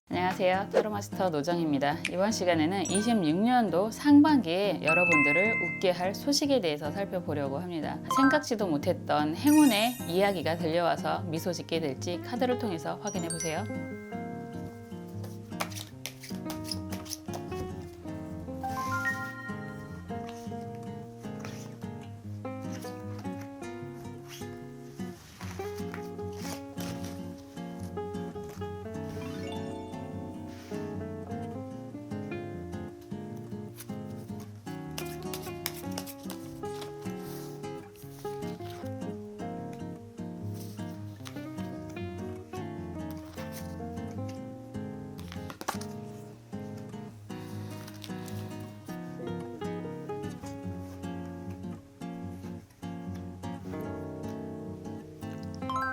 안녕하세요. 타로마스터 노정입니다. 이번 시간에는 26년도 상반기에 여러분들을 웃게 할 소식에 대해서 살펴보려고 합니다. 생각지도 못했던 행운의 이야기가 들려와서 미소 짓게 될지 카드를 통해서 확인해 보세요.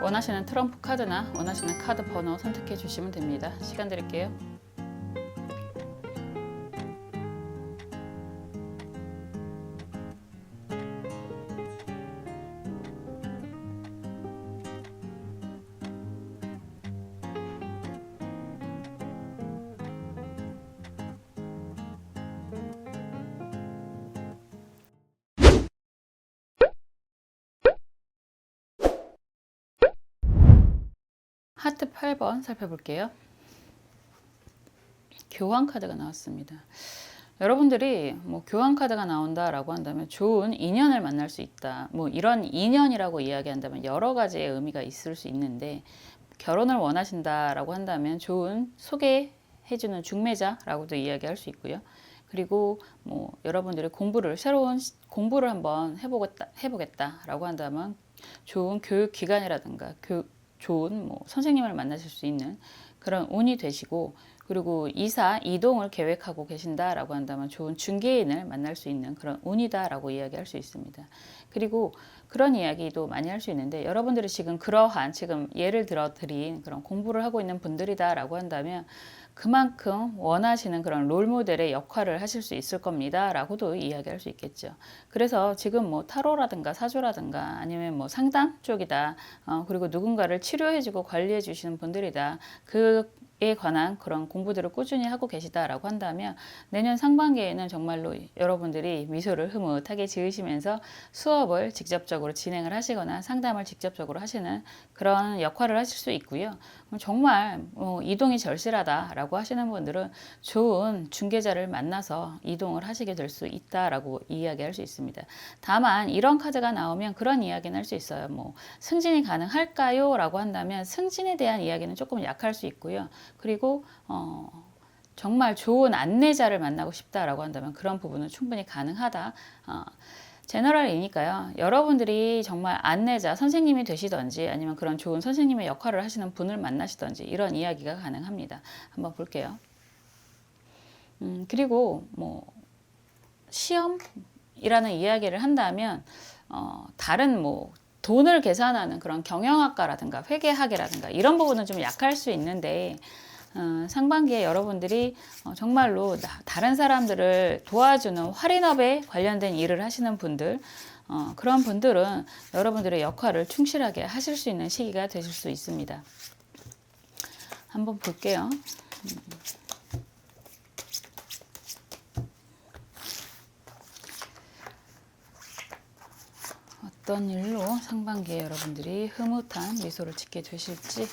원하시는 트럼프 카드나 원하시는 카드 번호 선택해 주시면 됩니다. 시간 드릴게요. 하트 8번 살펴볼게요. 교환 카드가 나왔습니다. 여러분들이 교환 카드가 나온다라고 한다면 좋은 인연을 만날 수 있다. 이런 인연이라고 이야기한다면 여러 가지의 의미가 있을 수 있는데, 결혼을 원하신다라고 한다면 좋은 소개해주는 중매자라고도 이야기할 수 있고요. 그리고 여러분들이 새로운 공부를 한번 해보겠다라고 한다면 좋은 교육 기관이라든가 좋은 선생님을 만나실 수 있는 그런 운이 되시고, 그리고 이동을 계획하고 계신다라고 한다면 좋은 중개인을 만날 수 있는 그런 운이다라고 이야기할 수 있습니다. 그리고 그런 이야기도 많이 할 수 있는데, 여러분들이 지금 예를 들어 드린 그런 공부를 하고 있는 분들이다라고 한다면 그만큼 원하시는 그런 롤모델의 역할을 하실 수 있을 겁니다 라고도 이야기할 수 있겠죠. 그래서 지금 타로라든가 사주라든가 아니면 상담 쪽이다, 그리고 누군가를 치료해주고 관리해주시는 분들이다, 그에 관한 그런 공부들을 꾸준히 하고 계시다라고 한다면 내년 상반기에는 정말로 여러분들이 미소를 흐뭇하게 지으시면서 수업을 직접적으로 진행을 하시거나 상담을 직접적으로 하시는 그런 역할을 하실 수 있고요. 정말 이동이 절실하다라고 하시는 분들은 좋은 중개자를 만나서 이동을 하시게 될 수 있다라고 이야기할 수 있습니다. 다만 이런 카드가 나오면 그런 이야기는 할 수 있어요. 승진이 가능할까요? 라고 한다면 승진에 대한 이야기는 조금 약할 수 있고요. 그리고 정말 좋은 안내자를 만나고 싶다라고 한다면 그런 부분은 충분히 가능하다. 제너럴이니까요. 여러분들이 정말 안내자, 선생님이 되시던지 아니면 그런 좋은 선생님의 역할을 하시는 분을 만나시던지 이런 이야기가 가능합니다. 한번 볼게요. 그리고 시험이라는 이야기를 한다면 다른 돈을 계산하는 그런 경영학과라든가 회계학이라든가 이런 부분은 좀 약할 수 있는데, 상반기에 여러분들이 정말로 다른 사람들을 도와주는 할인업에 관련된 일을 하시는 분들, 그런 분들은 여러분들의 역할을 충실하게 하실 수 있는 시기가 되실 수 있습니다. 한번 볼게요. 어떤 일로 상반기에 여러분들이 흐뭇한 미소를 짓게 되실지.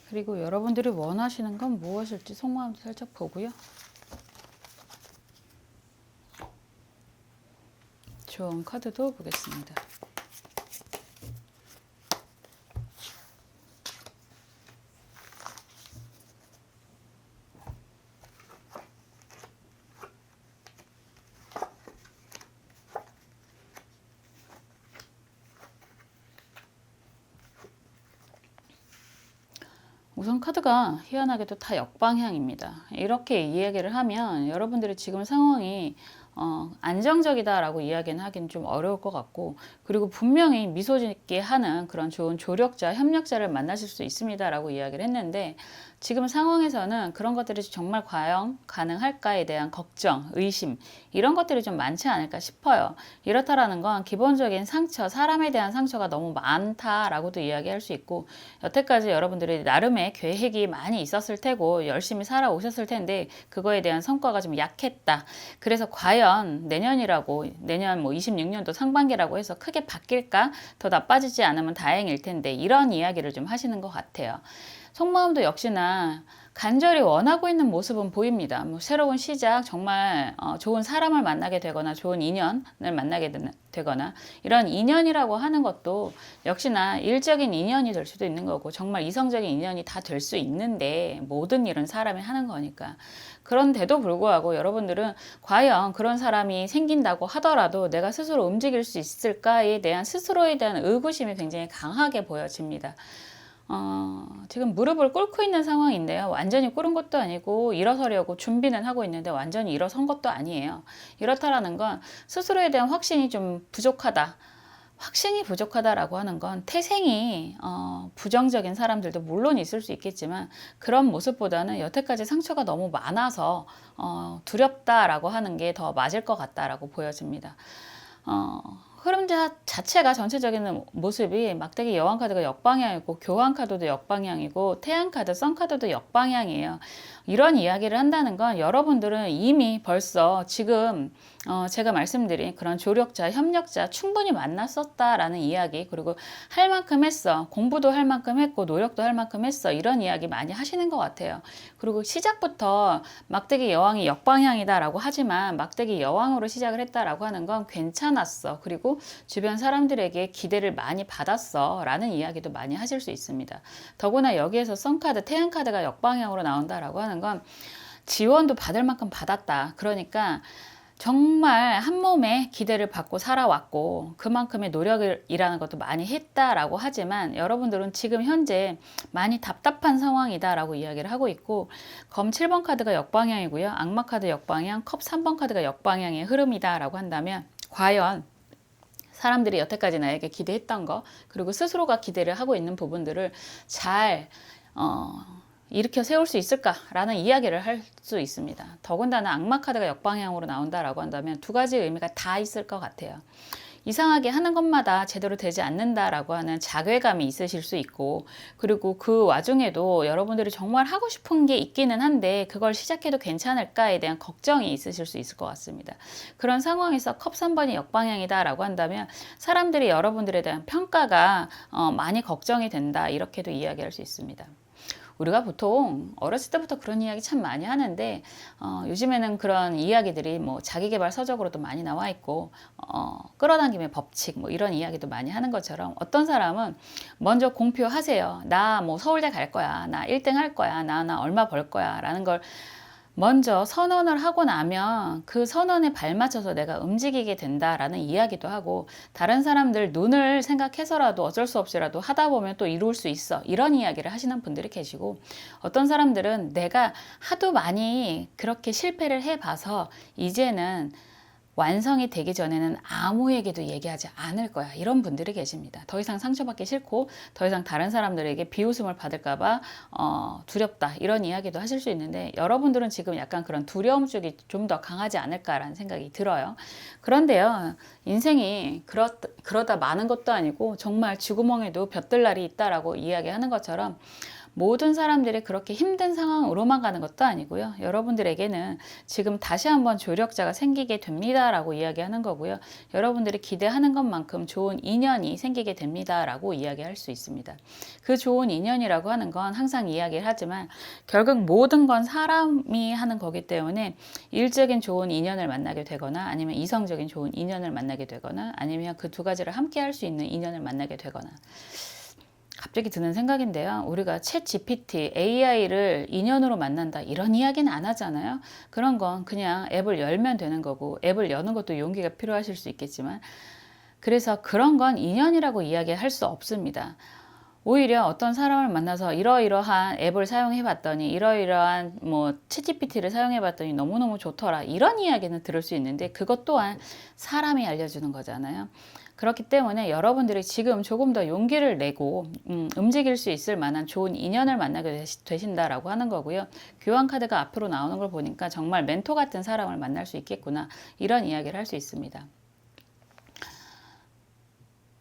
그리고 여러분들이 원하시는 건 무엇일지 속마음도 살짝 보고요. 좋은 카드도 보겠습니다. 우선 카드가 희한하게도 다 역방향입니다. 이렇게 이야기를 하면 여러분들이 지금 상황이 안정적이다라고 이야기는 하기는 좀 어려울 것 같고, 그리고 분명히 미소 짓게 하는 그런 좋은 조력자, 협력자를 만나실 수 있습니다라고 이야기를 했는데, 지금 상황에서는 그런 것들이 정말 과연 가능할까에 대한 걱정, 의심, 이런 것들이 좀 많지 않을까 싶어요. 이렇다라는 건 기본적인 상처, 사람에 대한 상처가 너무 많다라고도 이야기할 수 있고, 여태까지 여러분들이 나름의 계획이 많이 있었을 테고 열심히 살아오셨을 텐데 그거에 대한 성과가 좀 약했다. 그래서 과연 내년이라고, 내년 뭐 26년도 상반기라고 해서 크게 바뀔까? 더 나빠지지 않으면 다행일 텐데, 이런 이야기를 좀 하시는 것 같아요. 속마음도 역시나 간절히 원하고 있는 모습은 보입니다. 뭐 새로운 시작, 정말 좋은 사람을 만나게 되거나 좋은 인연을 만나게 되거나, 이런 인연이라고 하는 것도 역시나 일적인 인연이 될 수도 있는 거고, 정말 이성적인 인연이 다 될 수 있는데, 모든 일은 사람이 하는 거니까. 그런데도 불구하고 여러분들은 과연 그런 사람이 생긴다고 하더라도 내가 스스로 움직일 수 있을까에 대한, 스스로에 대한 의구심이 굉장히 강하게 보여집니다. 지금 무릎을 꿇고 있는 상황인데요. 완전히 꿇은 것도 아니고 일어서려고 준비는 하고 있는데 완전히 일어선 것도 아니에요. 이렇다라는 건 스스로에 대한 확신이 좀 부족하다. 확신이 부족하다라고 하는 건 태생이 부정적인 사람들도 물론 있을 수 있겠지만, 그런 모습보다는 여태까지 상처가 너무 많아서 두렵다라고 하는 게 더 맞을 것 같다라고 보여집니다. 흐름 자체가 전체적인 모습이 막대기 여왕 카드가 역방향이고, 교황 카드도 역방향이고, 태양 카드, 선 카드도 역방향이에요. 이런 이야기를 한다는 건 여러분들은 이미 벌써 지금 제가 말씀드린 그런 조력자, 협력자 충분히 만났었다라는 이야기, 그리고 할 만큼 했어, 공부도 할 만큼 했고 노력도 할 만큼 했어, 이런 이야기 많이 하시는 것 같아요. 그리고 시작부터 막대기 여왕이 역방향이다라고 하지만 막대기 여왕으로 시작을 했다라고 하는 건 괜찮았어, 그리고 주변 사람들에게 기대를 많이 받았어 라는 이야기도 많이 하실 수 있습니다. 더구나 여기에서 선카드, 태양카드가 역방향으로 나온다라고 하는 건 지원도 받을 만큼 받았다. 그러니까 정말 한 몸에 기대를 받고 살아왔고 그만큼의 노력이라는 것도 많이 했다라고 하지만, 여러분들은 지금 현재 많이 답답한 상황이다라고 이야기를 하고 있고, 검 7번 카드가 역방향이고요. 악마 카드 역방향, 컵 3번 카드가 역방향의 흐름이다라고 한다면, 과연 사람들이 여태까지 나에게 기대했던 거, 그리고 스스로가 기대를 하고 있는 부분들을 잘 일으켜 세울 수 있을까라는 이야기를 할 수 있습니다. 더군다나 악마 카드가 역방향으로 나온다라고 한다면 두 가지 의미가 다 있을 것 같아요. 이상하게 하는 것마다 제대로 되지 않는다라고 하는 자괴감이 있으실 수 있고, 그리고 그 와중에도 여러분들이 정말 하고 싶은 게 있기는 한데 그걸 시작해도 괜찮을까에 대한 걱정이 있으실 수 있을 것 같습니다. 그런 상황에서 컵 3번이 역방향이다라고 한다면 사람들이 여러분들에 대한 평가가 많이 걱정이 된다, 이렇게도 이야기할 수 있습니다. 우리가 보통 어렸을 때부터 그런 이야기 참 많이 하는데, 요즘에는 그런 이야기들이 뭐 자기계발 서적으로도 많이 나와 있고, 끌어당김의 법칙 뭐 이런 이야기도 많이 하는 것처럼, 어떤 사람은 먼저 공표하세요. 나 뭐 서울대 갈 거야, 나 1등 할 거야, 나 얼마 벌 거야 라는 걸 먼저 선언을 하고 나면 그 선언에 발맞춰서 내가 움직이게 된다라는 이야기도 하고, 다른 사람들 눈을 생각해서라도 어쩔 수 없이라도 하다 보면 또 이룰 수 있어, 이런 이야기를 하시는 분들이 계시고, 어떤 사람들은 내가 하도 많이 그렇게 실패를 해봐서 이제는 완성이 되기 전에는 아무에게도 얘기하지 않을 거야, 이런 분들이 계십니다. 더 이상 상처받기 싫고 더 이상 다른 사람들에게 비웃음을 받을까 봐 두렵다, 이런 이야기도 하실 수 있는데, 여러분들은 지금 약간 그런 두려움 쪽이 좀 더 강하지 않을까라는 생각이 들어요. 그런데요, 인생이 그러다 마는 것도 아니고 정말 쥐구멍에도 볕들 날이 있다라고 이야기하는 것처럼, 모든 사람들이 그렇게 힘든 상황으로만 가는 것도 아니고요. 여러분들에게는 지금 다시 한번 조력자가 생기게 됩니다라고 이야기하는 거고요. 여러분들이 기대하는 것만큼 좋은 인연이 생기게 됩니다라고 이야기할 수 있습니다. 그 좋은 인연이라고 하는 건 항상 이야기를 하지만 결국 모든 건 사람이 하는 거기 때문에, 일적인 좋은 인연을 만나게 되거나 아니면 이성적인 좋은 인연을 만나게 되거나 아니면 그 두 가지를 함께 할 수 있는 인연을 만나게 되거나. 갑자기 드는 생각인데요. 우리가 챗 GPT, AI를 인연으로 만난다, 이런 이야기는 안 하잖아요. 그런 건 그냥 앱을 열면 되는 거고, 앱을 여는 것도 용기가 필요하실 수 있겠지만, 그래서 그런 건 인연이라고 이야기할 수 없습니다. 오히려 어떤 사람을 만나서 이러이러한 앱을 사용해 봤더니 이러이러한 뭐 챗GPT를 사용해 봤더니 너무너무 좋더라, 이런 이야기는 들을 수 있는데 그것 또한 사람이 알려주는 거잖아요. 그렇기 때문에 여러분들이 지금 조금 더 용기를 내고 움직일 수 있을 만한 좋은 인연을 만나게 되신다라고 하는 거고요. 교환 카드가 앞으로 나오는 걸 보니까 정말 멘토 같은 사람을 만날 수 있겠구나, 이런 이야기를 할 수 있습니다.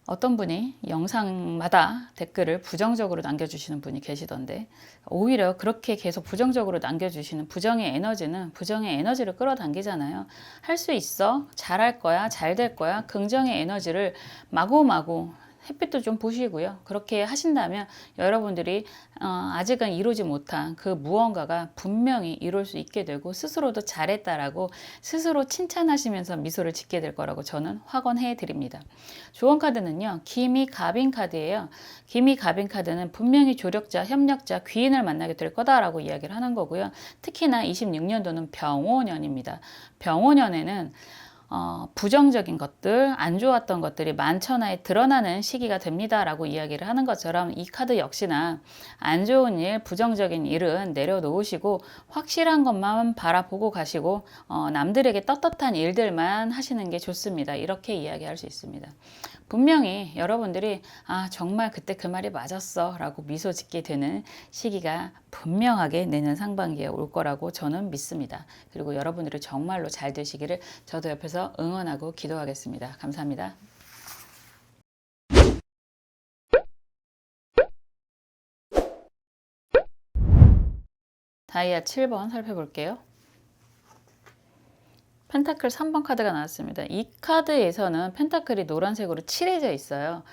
어떤 분이 영상마다 댓글을 부정적으로 남겨주시는 분이 계시던데, 오히려 그렇게 계속 부정적으로 남겨주시는 부정의 에너지는 부정의 에너지를 끌어당기잖아요. 할 수 있어, 잘할 거야, 잘 될 거야, 긍정의 에너지를 마구마구 햇빛도 좀 보시고요. 그렇게 하신다면 여러분들이 아직은 이루지 못한 그 무언가가 분명히 이룰 수 있게 되고, 스스로도 잘했다라고 스스로 칭찬하시면서 미소를 짓게 될 거라고 저는 확언해 드립니다. 조언 카드는요, 기미 가빈 카드예요. 기미 가빈 카드는 분명히 조력자, 협력자, 귀인을 만나게 될 거다라고 이야기를 하는 거고요. 특히나 26년도는 병오년입니다. 병오년에는 부정적인 것들, 안 좋았던 것들이 만천하에 드러나는 시기가 됩니다라고 이야기를 하는 것처럼, 이 카드 역시나 안 좋은 일, 부정적인 일은 내려놓으시고 확실한 것만 바라보고 가시고 남들에게 떳떳한 일들만 하시는 게 좋습니다. 이렇게 이야기할 수 있습니다. 분명히 여러분들이 정말 그때 그 말이 맞았어 라고 미소 짓게 되는 시기가 분명하게 내년 상반기에 올 거라고 저는 믿습니다. 그리고 여러분들이 정말로 잘 되시기를 저도 옆에서 응원하고 기도하겠습니다. 감사합니다. 다이아 7번 살펴볼게요. 펜타클 3번 카드가 나왔습니다. 이 카드에서는 펜타클이 노란색으로 칠해져 있어요.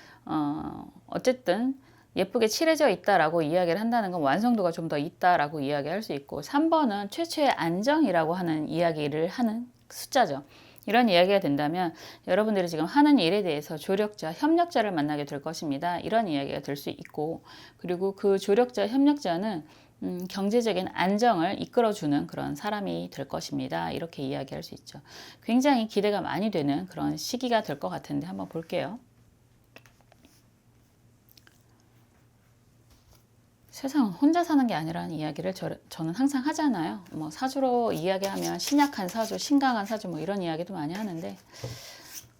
어쨌든 예쁘게 칠해져 있다라고 이야기를 한다는 건 완성도가 좀 더 있다라고 이야기할 수 있고, 3번은 최초의 안정이라고 하는 이야기를 하는 숫자죠. 이런 이야기가 된다면 여러분들이 지금 하는 일에 대해서 조력자, 협력자를 만나게 될 것입니다. 이런 이야기가 될 수 있고, 그리고 그 조력자, 협력자는 경제적인 안정을 이끌어주는 그런 사람이 될 것입니다. 이렇게 이야기할 수 있죠. 굉장히 기대가 많이 되는 그런 시기가 될 것 같은데 한번 볼게요. 세상은 혼자 사는 게 아니라는 이야기를 저는 항상 하잖아요. 뭐 사주로 이야기하면 신약한 사주, 신강한 사주 뭐 이런 이야기도 많이 하는데,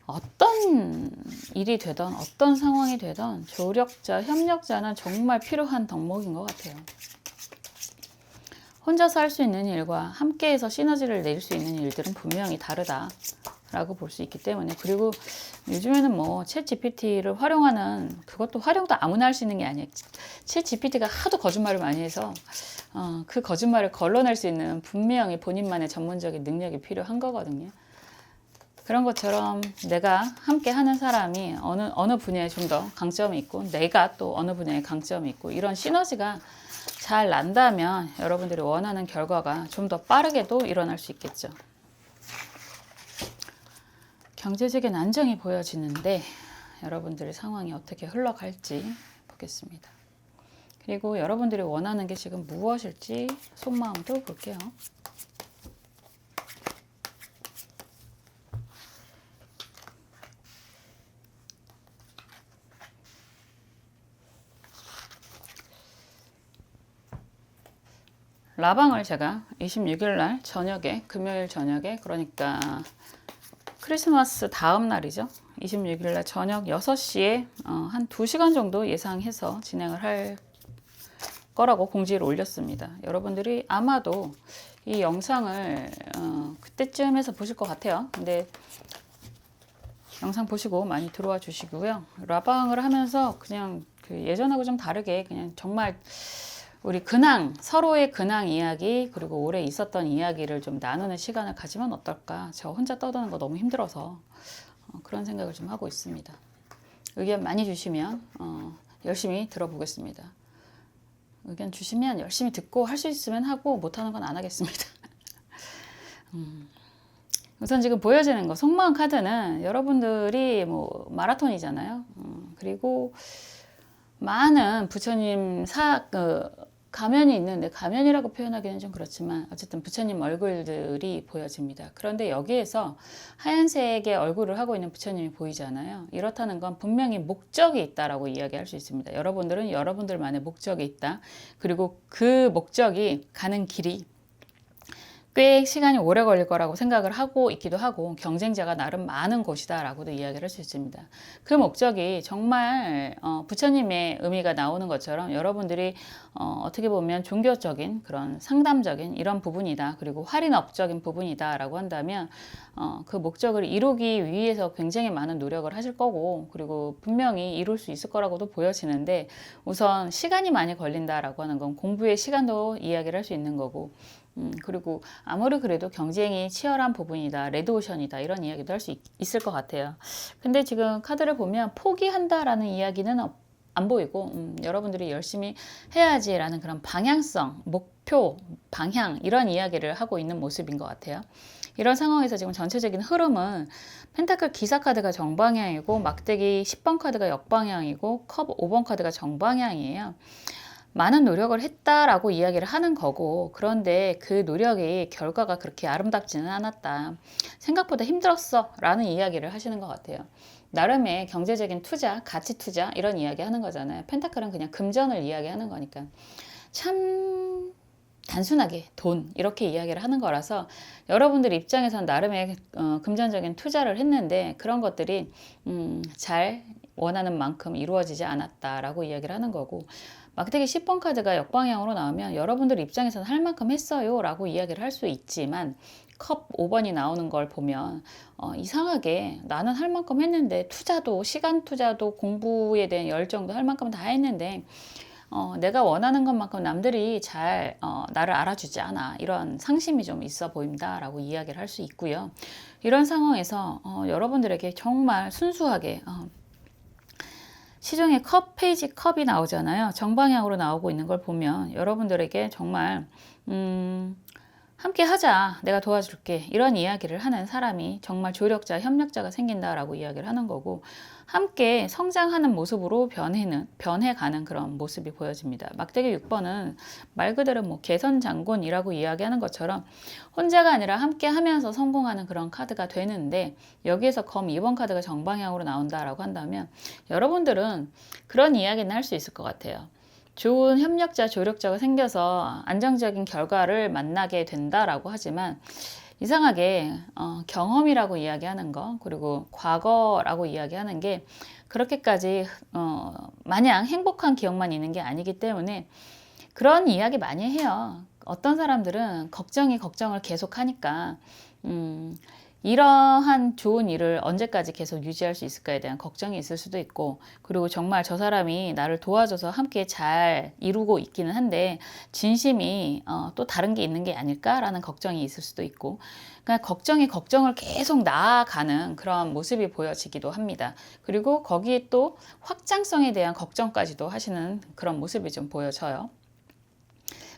어떤 일이 되든 어떤 상황이 되든 조력자, 협력자는 정말 필요한 덕목인 것 같아요. 혼자서 할 수 있는 일과 함께해서 시너지를 낼 수 있는 일들은 분명히 다르다라고 볼 수 있기 때문에, 그리고 요즘에는 뭐 챗 GPT를 활용하는, 그것도 활용도 아무나 할 수 있는 게 아니에요. 챗 GPT가 하도 거짓말을 많이 해서 그 거짓말을 걸러낼 수 있는 분명히 본인만의 전문적인 능력이 필요한 거거든요. 그런 것처럼 내가 함께 하는 사람이 어느 분야에 좀 더 강점이 있고, 내가 또 어느 분야에 강점이 있고, 이런 시너지가 잘 난다면 여러분들이 원하는 결과가 좀 더 빠르게도 일어날 수 있겠죠. 경제적인 안정이 보여지는데 여러분들의 상황이 어떻게 흘러갈지 보겠습니다. 그리고 여러분들이 원하는 게 지금 무엇일지 속마음도 볼게요. 라방을 제가 26일 날 저녁에, 금요일 저녁에, 그러니까 크리스마스 다음 날이죠. 26일 날 저녁 6시에 한 2시간 정도 예상해서 진행을 할 거라고 공지를 올렸습니다. 여러분들이 아마도 이 영상을 그때쯤에서 보실 것 같아요. 근데 영상 보시고 많이 들어와 주시고요. 라방을 하면서 그냥 예전하고 좀 다르게 그냥 정말 우리 서로의 근황 이야기, 그리고 올해 있었던 이야기를 좀 나누는 시간을 가지면 어떨까. 저 혼자 떠드는 거 너무 힘들어서 그런 생각을 좀 하고 있습니다. 의견 많이 주시면 열심히 들어보겠습니다. 의견 주시면 열심히 듣고 할 수 있으면 하고, 못하는 건 안 하겠습니다. 우선 지금 보여지는 거, 속마음 카드는 여러분들이 뭐 마라톤이잖아요. 그리고 많은 부처님 가면이 있는데, 가면이라고 표현하기는 좀 그렇지만 어쨌든 부처님 얼굴들이 보여집니다. 그런데 여기에서 하얀색의 얼굴을 하고 있는 부처님이 보이잖아요. 이렇다는 건 분명히 목적이 있다라고 이야기할 수 있습니다. 여러분들은 여러분들만의 목적이 있다. 그리고 그 목적이 가는 길이 꽤 시간이 오래 걸릴 거라고 생각을 하고 있기도 하고, 경쟁자가 나름 많은 곳이다 라고도 이야기를 할 수 있습니다. 그 목적이 정말 부처님의 의미가 나오는 것처럼 여러분들이 어떻게 보면 종교적인 그런 상담적인 이런 부분이다, 그리고 할인업적인 부분이다 라고 한다면 그 목적을 이루기 위해서 굉장히 많은 노력을 하실 거고, 그리고 분명히 이룰 수 있을 거라고도 보여지는데, 우선 시간이 많이 걸린다라고 하는 건 공부의 시간도 이야기를 할 수 있는 거고, 그리고 아무리 그래도 경쟁이 치열한 부분이다, 레드오션이다, 이런 이야기도 할 수 있을 것 같아요. 근데 지금 카드를 보면 포기한다라는 이야기는 안 보이고, 여러분들이 열심히 해야지라는 그런 방향성, 목표, 방향, 이런 이야기를 하고 있는 모습인 것 같아요. 이런 상황에서 지금 전체적인 흐름은 펜타클 기사 카드가 정방향이고, 막대기 10번 카드가 역방향이고, 컵 5번 카드가 정방향이에요. 많은 노력을 했다라고 이야기를 하는 거고, 그런데 그 노력이 결과가 그렇게 아름답지는 않았다, 생각보다 힘들었어 라는 이야기를 하시는 것 같아요. 나름의 경제적인 투자, 가치 투자, 이런 이야기 하는 거잖아요. 펜타클은 그냥 금전을 이야기하는 거니까 참 단순하게 돈, 이렇게 이야기를 하는 거라서 여러분들 입장에선 나름의 금전적인 투자를 했는데 그런 것들이 잘 원하는 만큼 이루어지지 않았다라고 이야기를 하는 거고, 막대기 10번 카드가 역방향으로 나오면 여러분들 입장에서는 할 만큼 했어요 라고 이야기를 할 수 있지만, 컵 5번이 나오는 걸 보면 이상하게 나는 할 만큼 했는데, 투자도, 시간 투자도, 공부에 대한 열정도 할 만큼 다 했는데 내가 원하는 것만큼 남들이 잘 나를 알아주지 않아, 이런 상심이 좀 있어 보인다 라고 이야기를 할 수 있고요. 이런 상황에서 여러분들에게 정말 순수하게 시중에 컵, 페이지 컵이 나오잖아요. 정방향으로 나오고 있는 걸 보면 여러분들에게 정말 함께 하자, 내가 도와줄게, 이런 이야기를 하는 사람이, 정말 조력자, 협력자가 생긴다라고 이야기를 하는 거고, 함께 성장하는 모습으로 변해가는 그런 모습이 보여집니다. 막대기 6번은 말 그대로 뭐 개선 장군이라고 이야기하는 것처럼 혼자가 아니라 함께 하면서 성공하는 그런 카드가 되는데, 여기에서 검 2번 카드가 정방향으로 나온다라고 한다면 여러분들은 그런 이야기는 할 수 있을 것 같아요. 좋은 협력자, 조력자가 생겨서 안정적인 결과를 만나게 된다라고 하지만, 이상하게 경험이라고 이야기하는 거, 그리고 과거라고 이야기하는 게 그렇게까지 마냥 행복한 기억만 있는 게 아니기 때문에 그런 이야기 많이 해요. 어떤 사람들은 걱정이 걱정을 계속 하니까 이러한 좋은 일을 언제까지 계속 유지할 수 있을까에 대한 걱정이 있을 수도 있고, 그리고 정말 저 사람이 나를 도와줘서 함께 잘 이루고 있기는 한데 진심이 또 다른 게 있는 게 아닐까라는 걱정이 있을 수도 있고, 그러니까 걱정이 걱정을 계속 나아가는 그런 모습이 보여지기도 합니다. 그리고 거기에 또 확장성에 대한 걱정까지도 하시는 그런 모습이 좀 보여져요.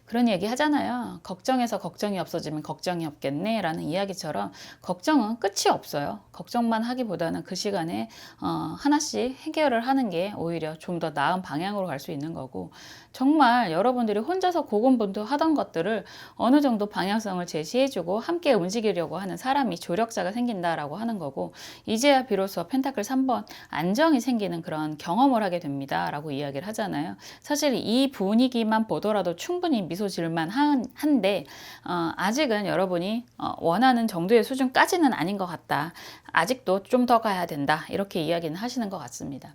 그런 얘기 하잖아요. 걱정해서 걱정이 없어지면 걱정이 없겠네 라는 이야기처럼, 걱정은 끝이 없어요. 걱정만 하기보다는 그 시간에 하나씩 해결을 하는 게 오히려 좀 더 나은 방향으로 갈 수 있는 거고, 정말 여러분들이 혼자서 고군분투하던 것들을 어느 정도 방향성을 제시해주고 함께 움직이려고 하는 사람이, 조력자가 생긴다라고 하는 거고, 이제야 비로소 펜타클 3번 안정이 생기는 그런 경험을 하게 됩니다 라고 이야기를 하잖아요. 사실 이 분위기만 보더라도 충분히 미소 질만 한데 아직은 여러분이 원하는 정도의 수준까지는 아닌 것 같다, 아직도 좀 더 가야 된다, 이렇게 이야기는 하시는 것 같습니다.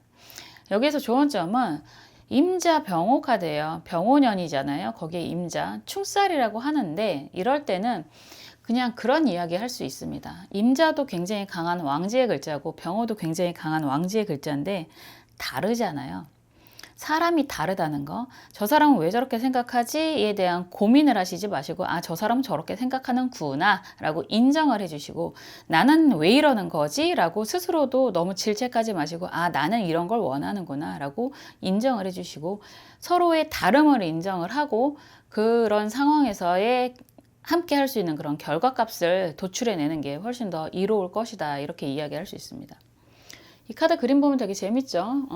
여기에서 좋은 점은 임자 병호 카드예요. 병호년이잖아요. 거기에 임자, 충살이라고 하는데, 이럴 때는 그냥 그런 이야기 할 수 있습니다. 임자도 굉장히 강한 왕지의 글자고 병호도 굉장히 강한 왕지의 글자인데 다르잖아요. 사람이 다르다는 거, 저 사람은 왜 저렇게 생각하지에 대한 고민을 하시지 마시고, 아, 저 사람은 저렇게 생각하는구나 라고 인정을 해주시고, 나는 왜 이러는 거지? 라고 스스로도 너무 질책하지 마시고, 아, 나는 이런 걸 원하는구나 라고 인정을 해주시고, 서로의 다름을 인정을 하고, 그런 상황에서의 함께 할 수 있는 그런 결과값을 도출해내는 게 훨씬 더 이로울 것이다, 이렇게 이야기할 수 있습니다. 이 카드 그림 보면 되게 재밌죠?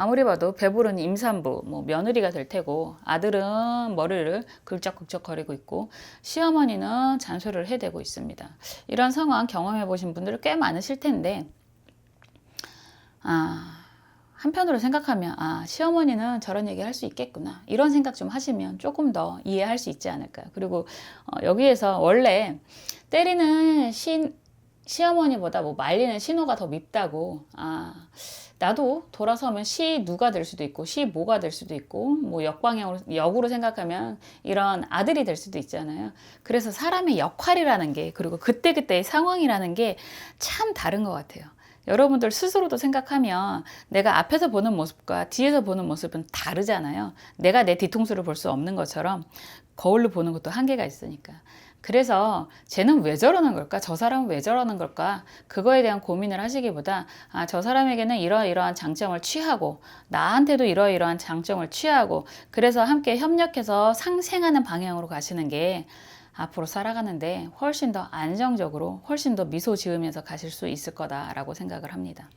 아무리 봐도 배부른 임산부, 뭐 며느리가 될 테고 아들은 머리를 긁적긁적거리고 있고 시어머니는 잔소리를 해대고 있습니다. 이런 상황 경험해 보신 분들 꽤 많으실 텐데 한편으로 생각하면 시어머니는 저런 얘기 할 수 있겠구나 이런 생각 좀 하시면 조금 더 이해할 수 있지 않을까요? 그리고 여기에서 원래 때리는 시어머니보다 뭐 말리는 신호가 더 밉다고 나도 돌아서면 시누가 될 수도 있고 시모가 될 수도 있고 뭐 역으로 생각하면 이런 아들이 될 수도 있잖아요. 그래서 사람의 역할이라는 게 그리고 그때그때의 상황이라는 게 참 다른 것 같아요. 여러분들 스스로도 생각하면 내가 앞에서 보는 모습과 뒤에서 보는 모습은 다르잖아요. 내가 내 뒤통수를 볼 수 없는 것처럼 거울로 보는 것도 한계가 있으니까. 그래서 쟤는 왜 저러는 걸까? 저 사람은 왜 저러는 걸까? 그거에 대한 고민을 하시기보다 저 사람에게는 이러이러한 장점을 취하고 나한테도 이러이러한 장점을 취하고 그래서 함께 협력해서 상생하는 방향으로 가시는 게 앞으로 살아가는데 훨씬 더 안정적으로 훨씬 더 미소 지으면서 가실 수 있을 거다라고 생각을 합니다.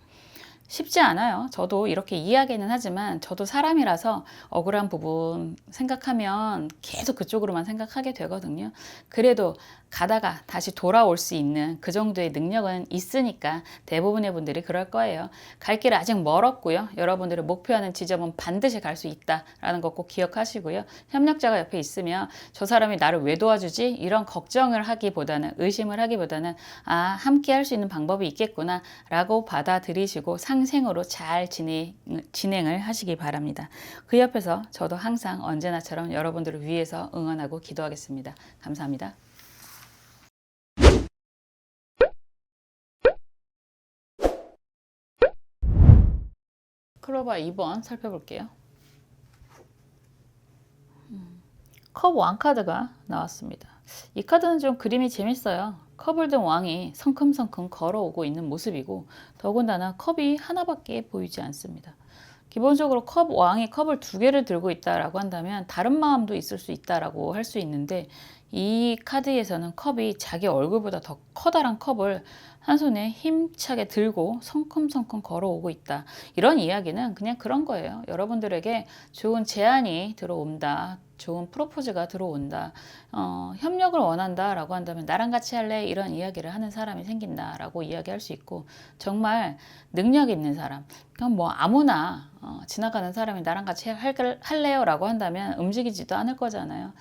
쉽지 않아요. 저도 이렇게 이야기는 하지만 저도 사람이라서 억울한 부분 생각하면 계속 그쪽으로만 생각하게 되거든요. 그래도 가다가 다시 돌아올 수 있는 그 정도의 능력은 있으니까 대부분의 분들이 그럴 거예요. 갈 길 아직 멀었고요. 여러분들이 목표하는 지점은 반드시 갈 수 있다라는 거 꼭 기억하시고요. 협력자가 옆에 있으면 저 사람이 나를 왜 도와주지? 이런 걱정을 하기보다는 의심을 하기보다는 함께 할 수 있는 방법이 있겠구나 라고 받아들이시고 상생으로 잘 진행을 하시기 바랍니다. 그 옆에서 저도 항상 언제나처럼 여러분들을 위해서 응원하고 기도하겠습니다. 감사합니다. 클로버 2번 살펴볼게요. 컵 왕 카드가 나왔습니다. 이 카드는 좀 그림이 재밌어요. 컵을 든 왕이 성큼성큼 걸어오고 있는 모습이고 더군다나 컵이 하나밖에 보이지 않습니다. 기본적으로 왕이 컵을 두 개를 들고 있다라고 한다면 다른 마음도 있을 수 있다라고 할 수 있는데 이 카드에서는 컵이 자기 얼굴보다 더 커다란 컵을 한 손에 힘차게 들고 성큼성큼 걸어오고 있다. 이런 이야기는 그냥 그런 거예요. 여러분들에게 좋은 제안이 들어온다. 좋은 프로포즈가 들어온다. 협력을 원한다 라고 한다면 나랑 같이 할래? 이런 이야기를 하는 사람이 생긴다 라고 이야기할 수 있고 정말 능력 있는 사람 그냥 뭐 아무나 지나가는 사람이 나랑 같이 할래요? 라고 한다면 움직이지도 않을 거잖아요.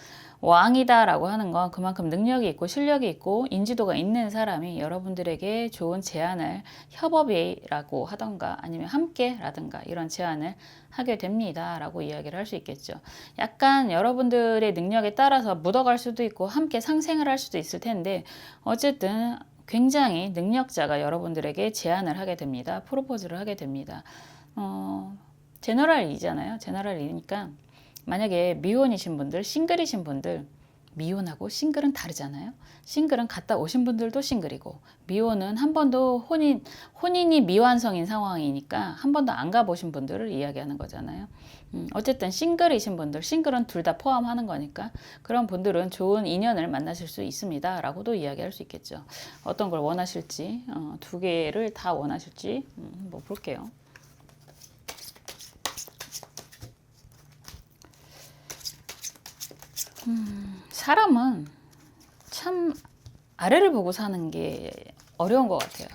왕이다 라고 하는 건 그만큼 능력이 있고 실력이 있고 인지도가 있는 사람이 여러분들에게 좋은 제안을 협업이라고 하던가 아니면 함께 라든가 이런 제안을 하게 됩니다 라고 이야기를 할 수 있겠죠. 약간 여러분들의 능력에 따라서 묻어갈 수도 있고 함께 상생을 할 수도 있을 텐데 어쨌든 굉장히 능력자가 여러분들에게 제안을 하게 됩니다. 프로포즈를 하게 됩니다. 제너럴이잖아요. 제너럴이니까 만약에 미혼이신 분들, 싱글이신 분들 미혼하고 싱글은 다르잖아요. 싱글은 갔다 오신 분들도 싱글이고 미혼은 한 번도 혼인이 미완성인 상황이니까 한 번도 안 가보신 분들을 이야기하는 거잖아요. 어쨌든 싱글이신 분들, 싱글은 둘 다 포함하는 거니까 그런 분들은 좋은 인연을 만나실 수 있습니다 라고도 이야기할 수 있겠죠. 어떤 걸 원하실지 두 개를 다 원하실지 한번 볼게요. 사람은 참 아래를 보고 사는 게 어려운 것 같아요.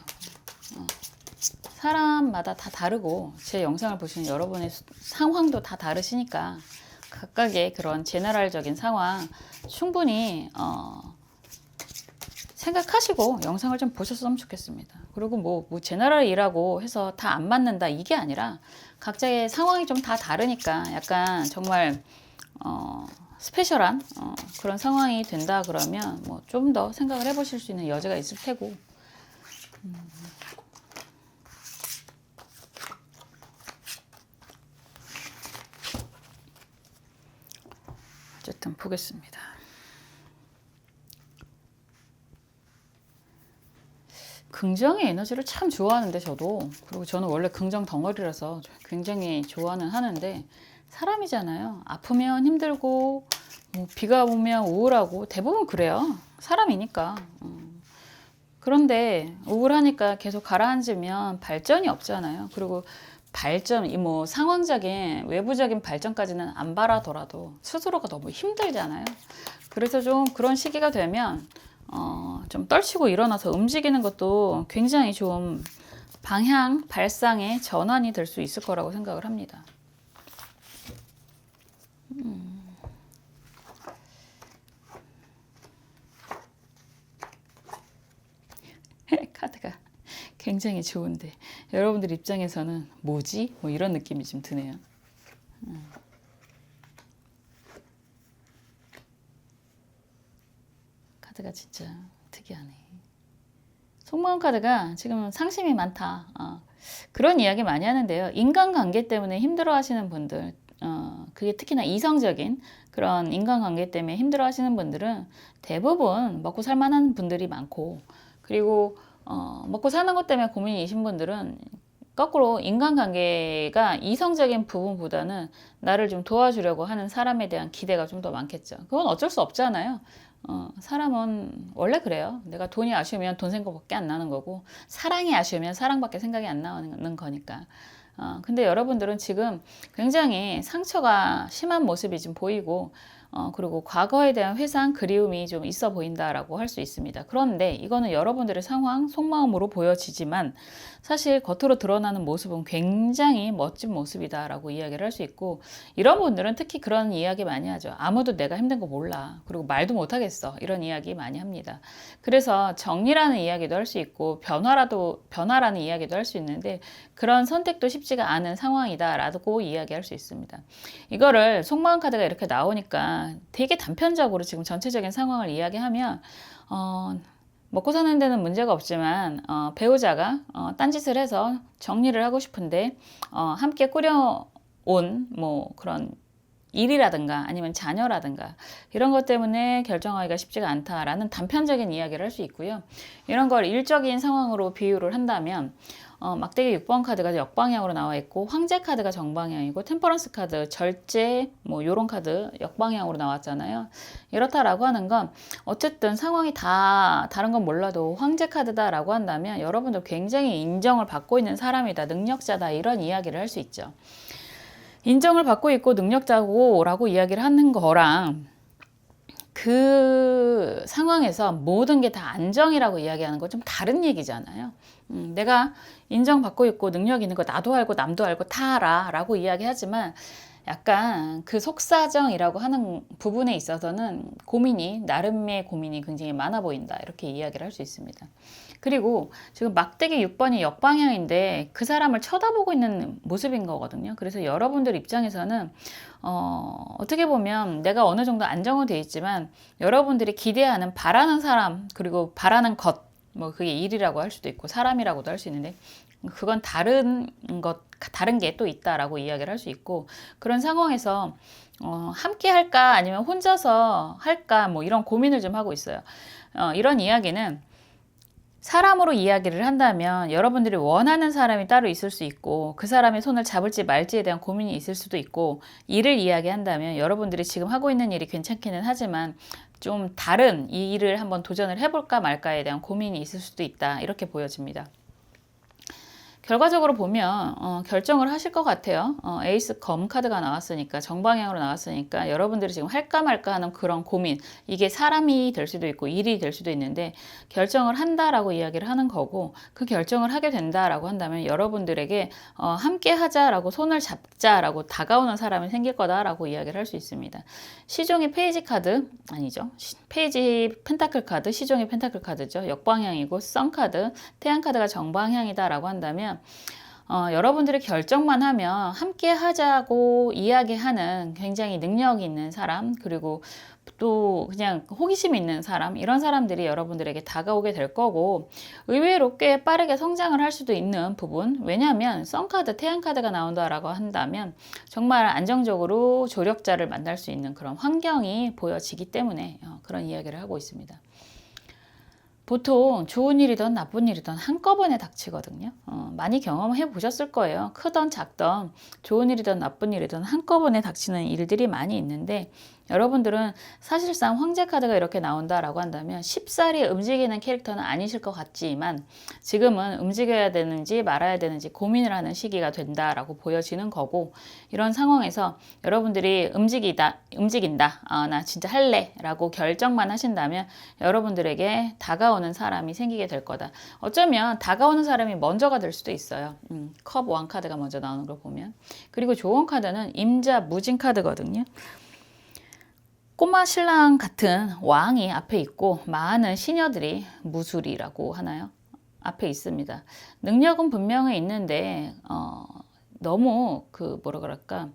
사람마다 다 다르고 제 영상을 보시는 여러분의 상황도 다 다르시니까 각각의 그런 제너럴적인 상황 충분히 생각하시고 영상을 좀 보셨으면 좋겠습니다. 그리고 뭐 제너럴이라고 해서 다 안 맞는다 이게 아니라 각자의 상황이 좀 다 다르니까 약간 정말 스페셜한 그런 상황이 된다 그러면 뭐 좀 더 생각을 해보실 수 있는 여지가 있을 테고 어쨌든 보겠습니다. 긍정의 에너지를 참 좋아하는데 저도 그리고 저는 원래 긍정 덩어리라서 굉장히 좋아는 하는데 사람이잖아요. 아프면 힘들고 뭐 비가 오면 우울하고 대부분 그래요. 사람이니까. 그런데 우울하니까 계속 가라앉으면 발전이 없잖아요. 그리고 발전, 이 뭐 상황적인 외부적인 발전까지는 안 바라더라도 스스로가 너무 힘들잖아요. 그래서 좀 그런 시기가 되면 좀 떨치고 일어나서 움직이는 것도 굉장히 좀 방향, 발상의 전환이 될 수 있을 거라고 생각을 합니다. 카드가 굉장히 좋은데 여러분들 입장에서는 뭐지? 뭐 이런 느낌이 좀 드네요. 카드가 진짜 특이하네. 속마음 카드가 지금 상심이 많다. 그런 이야기 많이 하는데요. 인간관계 때문에 힘들어 하시는 분들, 그게 특히나 이성적인 그런 인간관계 때문에 힘들어 하시는 분들은 대부분 먹고 살만한 분들이 많고, 그리고 먹고 사는 것 때문에 고민이신 분들은 거꾸로 인간관계가 이성적인 부분보다는 나를 좀 도와주려고 하는 사람에 대한 기대가 좀 더 많겠죠. 그건 어쩔 수 없잖아요. 사람은 원래 그래요. 내가 돈이 아쉬우면 돈 생각밖에 안 나는 거고, 사랑이 아쉬우면 사랑밖에 생각이 안 나는 거니까. 근데 여러분들은 지금 굉장히 상처가 심한 모습이 좀 보이고, 그리고 과거에 대한 회상, 그리움이 좀 있어 보인다라고 할 수 있습니다. 그런데 이거는 여러분들의 상황, 속마음으로 보여지지만 사실 겉으로 드러나는 모습은 굉장히 멋진 모습이다라고 이야기를 할 수 있고, 이런 분들은 특히 그런 이야기 많이 하죠. 아무도 내가 힘든 거 몰라. 그리고 말도 못 하겠어. 이런 이야기 많이 합니다. 그래서 정리라는 이야기도 할 수 있고, 변화라는 이야기도 할 수 있는데, 그런 선택도 쉽지가 않은 상황이다라고 이야기할 수 있습니다. 이거를 속마음 카드가 이렇게 나오니까 되게 단편적으로 지금 전체적인 상황을 이야기하면 먹고 사는 데는 문제가 없지만 배우자가 딴짓을 해서 정리를 하고 싶은데 함께 꾸려온 뭐 그런 일이라든가 아니면 자녀라든가 이런 것 때문에 결정하기가 쉽지가 않다라는 단편적인 이야기를 할 수 있고요. 이런 걸 일적인 상황으로 비유를 한다면 막대기 6번 카드가 역방향으로 나와 있고, 황제 카드가 정방향이고, 템퍼런스 카드, 절제, 뭐 요런 카드 역방향으로 나왔잖아요. 이렇다라고 하는 건 어쨌든 상황이 다 다른 건 몰라도 황제 카드다라고 한다면 여러분들 굉장히 인정을 받고 있는 사람이다, 능력자다, 이런 이야기를 할 수 있죠. 인정을 받고 있고 능력자고라고 이야기를 하는 거랑 그 상황에서 모든 게 다 안정이라고 이야기하는 건 좀 다른 얘기잖아요. 내가 인정받고 있고 능력 있는 거 나도 알고 남도 알고 다 알아 라고 이야기하지만 약간 그 속사정이라고 하는 부분에 있어서는 나름의 고민이 굉장히 많아 보인다, 이렇게 이야기를 할 수 있습니다. 그리고 지금 막대기 6번이 역방향인데 그 사람을 쳐다보고 있는 모습인 거거든요. 그래서 여러분들 입장에서는 어떻게 보면 내가 어느 정도 안정은 돼 있지만 여러분들이 기대하는 바라는 사람, 그리고 바라는 것, 뭐 그게 일이라고 할 수도 있고 사람이라고도 할 수 있는데 그건 다른 게 또 있다라고 이야기를 할 수 있고, 그런 상황에서 함께 할까 아니면 혼자서 할까 뭐 이런 고민을 좀 하고 있어요. 이런 이야기는 사람으로 이야기를 한다면 여러분들이 원하는 사람이 따로 있을 수 있고, 그 사람의 손을 잡을지 말지에 대한 고민이 있을 수도 있고, 일을 이야기한다면 여러분들이 지금 하고 있는 일이 괜찮기는 하지만 좀 다른 이 일을 한번 도전을 해볼까 말까에 대한 고민이 있을 수도 있다, 이렇게 보여집니다. 결과적으로 보면 결정을 하실 것 같아요. 에이스 검 카드가 나왔으니까, 정방향으로 나왔으니까 여러분들이 지금 할까 말까 하는 그런 고민, 이게 사람이 될 수도 있고 일이 될 수도 있는데 결정을 한다라고 이야기를 하는 거고, 그 결정을 하게 된다라고 한다면 여러분들에게 함께 하자라고, 손을 잡자라고 다가오는 사람이 생길 거다라고 이야기를 할 수 있습니다. 시종의 페이지 카드, 아니죠, 페이지 펜타클 카드, 시종의 펜타클 카드죠. 역방향이고, 선 카드, 태양 카드가 정방향이다라고 한다면 여러분들이 결정만 하면 함께 하자고 이야기하는 굉장히 능력 있는 사람, 그리고 또 그냥 호기심 있는 사람, 이런 사람들이 여러분들에게 다가오게 될 거고, 의외로 꽤 빠르게 성장을 할 수도 있는 부분, 왜냐하면 선카드, 태양카드가 나온다라고 한다면 정말 안정적으로 조력자를 만날 수 있는 그런 환경이 보여지기 때문에 그런 이야기를 하고 있습니다. 보통 좋은 일이든 나쁜 일이든 한꺼번에 닥치거든요. 많이 경험해 보셨을 거예요. 크던 작던 좋은 일이든 나쁜 일이든 한꺼번에 닥치는 일들이 많이 있는데, 여러분들은 사실상 황제 카드가 이렇게 나온다라고 한다면 쉽사리 움직이는 캐릭터는 아니실 것 같지만 지금은 움직여야 되는지 말아야 되는지 고민을 하는 시기가 된다라고 보여지는 거고, 이런 상황에서 여러분들이 움직인다, 나 진짜 할래 라고 결정만 하신다면 여러분들에게 다가오는 사람이 생기게 될 거다. 어쩌면 다가오는 사람이 먼저가 될 수도 있어요. 컵 왕 카드가 먼저 나오는 걸 보면. 그리고 조언 카드는 임자 무진 카드거든요. 꼬마 신랑 같은 왕이 앞에 있고 많은 시녀들이, 무술이라고 하나요? 앞에 있습니다. 능력은 분명히 있는데 너무 뭐라 그럴까,